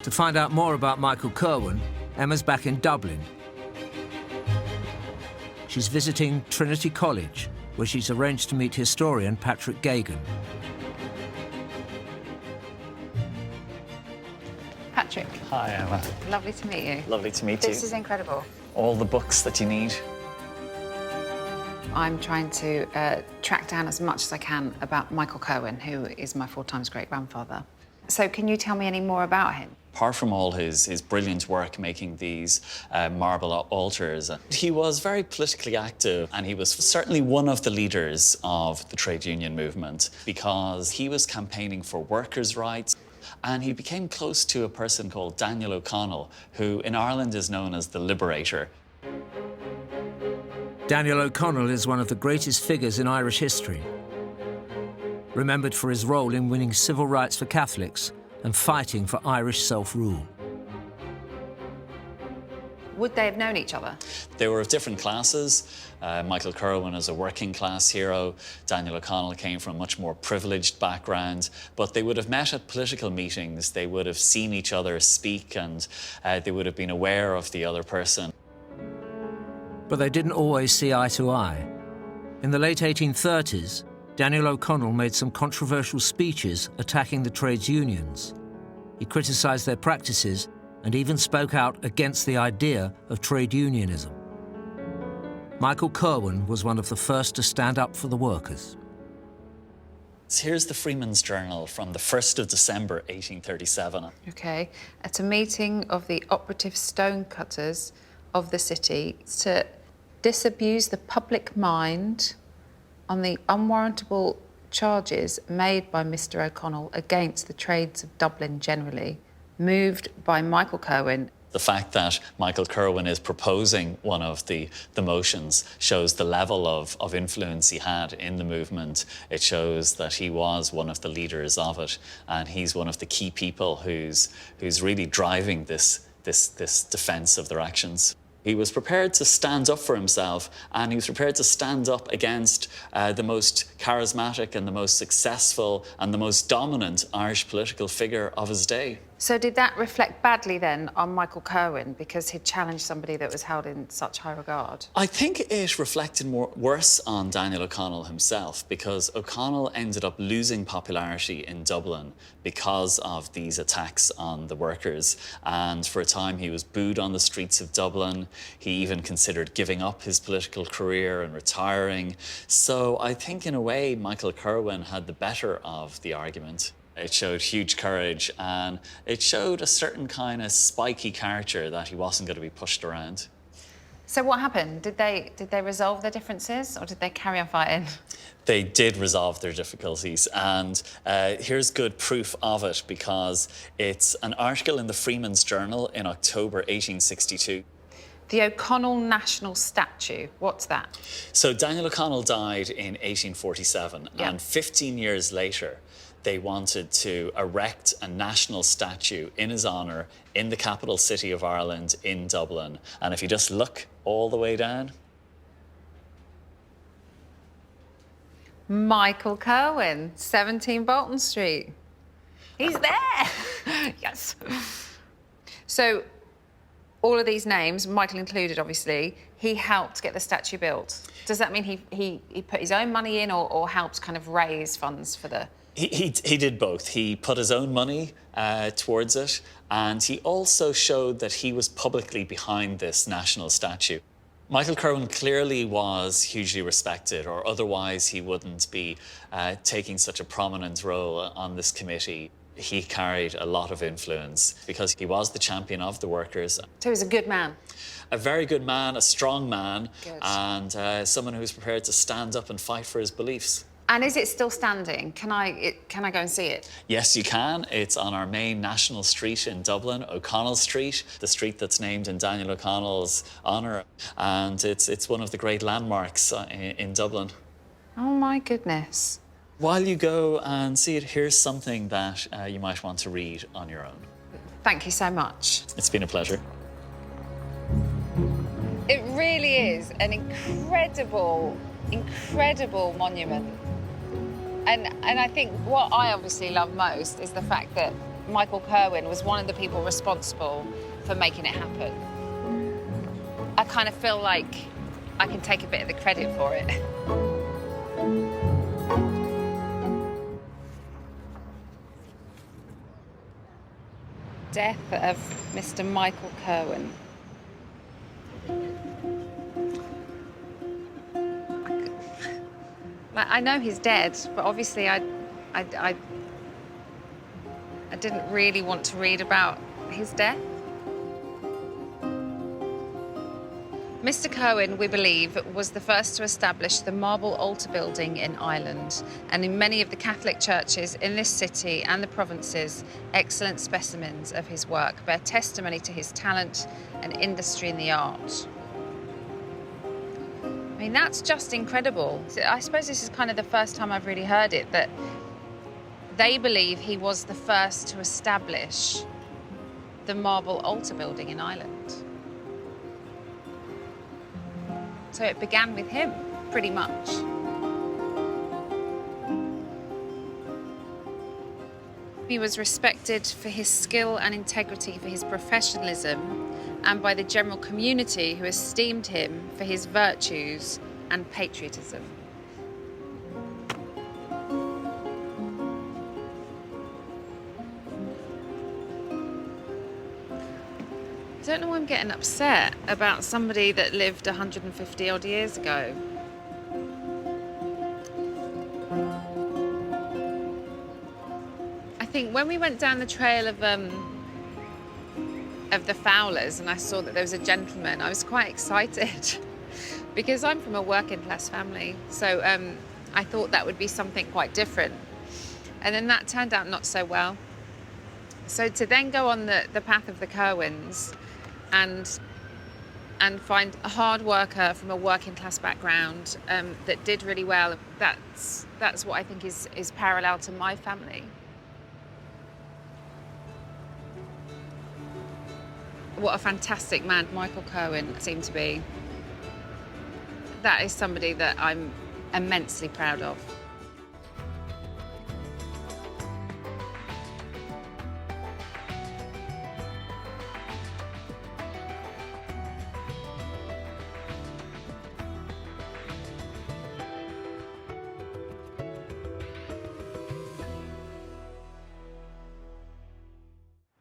To find out more about Michael Kirwan, Emma's back in Dublin. She's visiting Trinity College, where she's arranged to meet historian Patrick Gagan. Patrick. Hi, Emma. Lovely to meet you. Lovely to meet you. This is incredible. All the books that you need. I'm trying to track down as much as I can about Michael Kirwan, who is my 4 times great-grandfather. So can you tell me any more about him? Apart from all his brilliant work making these marble altars, he was very politically active, and he was certainly one of the leaders of the trade union movement because he was campaigning for workers' rights. And he became close to a person called Daniel O'Connell, who in Ireland is known as the Liberator. Daniel O'Connell is one of the greatest figures in Irish history. Remembered for his role in winning civil rights for Catholics and fighting for Irish self-rule. Would they have known each other? They were of different classes. Michael Kirwan is a working class hero. Daniel O'Connell came from a much more privileged background, but they would have met at political meetings. They would have seen each other speak, and they would have been aware of the other person. But they didn't always see eye to eye. In the late 1830s, Daniel O'Connell made some controversial speeches attacking the trades unions. He criticised their practices and even spoke out against the idea of trade unionism. Michael Kirwan was one of the first to stand up for the workers. Here's the Freeman's Journal from the 1st of December, 1837. OK. At a meeting of the operative stonecutters of the city to disabuse the public mind on the unwarrantable charges made by Mr. O'Connell against the trades of Dublin generally, moved by Michael Kirwan. The fact that Michael Kirwan is proposing one of the motions shows the level of influence he had in the movement. It shows that he was one of the leaders of it, and he's one of the key people who's really driving this defence of their actions. He was prepared to stand up for himself, and he was prepared to stand up against the most charismatic and the most successful and the most dominant Irish political figure of his day. So did that reflect badly then on Michael Kirwan because he'd challenged somebody that was held in such high regard? I think it reflected worse on Daniel O'Connell himself, because O'Connell ended up losing popularity in Dublin because of these attacks on the workers. And for a time he was booed on the streets of Dublin. He even considered giving up his political career and retiring. So I think in a way Michael Kirwan had the better of the argument. It showed huge courage, and it showed a certain kind of spiky character that he wasn't going to be pushed around. So what happened? Did they resolve their differences, or did they carry on fighting? They did resolve their difficulties, and here's good proof of it, because it's an article in the Freeman's Journal in October 1862. The O'Connell National Statue, what's that? So Daniel O'Connell died in 1847, yeah. And 15 years later, they wanted to erect a national statue in his honour in the capital city of Ireland, in Dublin. And if you just look all the way down... Michael Kirwan, 17 Bolton Street. He's there! Yes. So, all of these names, Michael included, obviously, he helped get the statue built. Does that mean he put his own money in, or helped kind of raise funds for the... He did both. He put his own money towards it, and he also showed that he was publicly behind this national statue. Michael Kirwan clearly was hugely respected, or otherwise he wouldn't be taking such a prominent role on this committee. He carried a lot of influence because he was the champion of the workers. So he was a good man? A very good man, a strong man, good. And someone who was prepared to stand up and fight for his beliefs. And is it still standing? Can I go and see it? Yes, you can. It's on our main national street in Dublin, O'Connell Street, the street that's named in Daniel O'Connell's honour. And it's one of the great landmarks in Dublin. Oh, my goodness. While you go and see it, here's something that you might want to read on your own. Thank you so much. It's been a pleasure. It really is an incredible monument. And I think what I obviously love most is the fact that Michael Kirwan was one of the people responsible for making it happen. I kind of feel like I can take a bit of the credit for it. Death of Mr. Michael Kirwan. I know he's dead, but obviously I didn't really want to read about his death. Mr. Kirwan, we believe, was the first to establish the marble altar building in Ireland, and in many of the Catholic churches in this city and the provinces, excellent specimens of his work bear testimony to his talent and industry in the art. I mean, that's just incredible. I suppose this is kind of the first time I've really heard it, that they believe he was the first to establish the marble altar building in Ireland. So it began with him, pretty much. He was respected for his skill and integrity, for his professionalism, and by the general community, who esteemed him for his virtues and patriotism. I don't know why I'm getting upset about somebody that lived 150 odd years ago. I think when we went down the trail of the Fowlers and I saw that there was a gentleman, I was quite excited because I'm from a working class family. So I thought that would be something quite different. And then that turned out not so well. So to then go on the path of the Kirwans and find a hard worker from a working class background that did really well, that's what I think is parallel to my family. What a fantastic man Michael Kirwan seemed to be. That is somebody that I'm immensely proud of.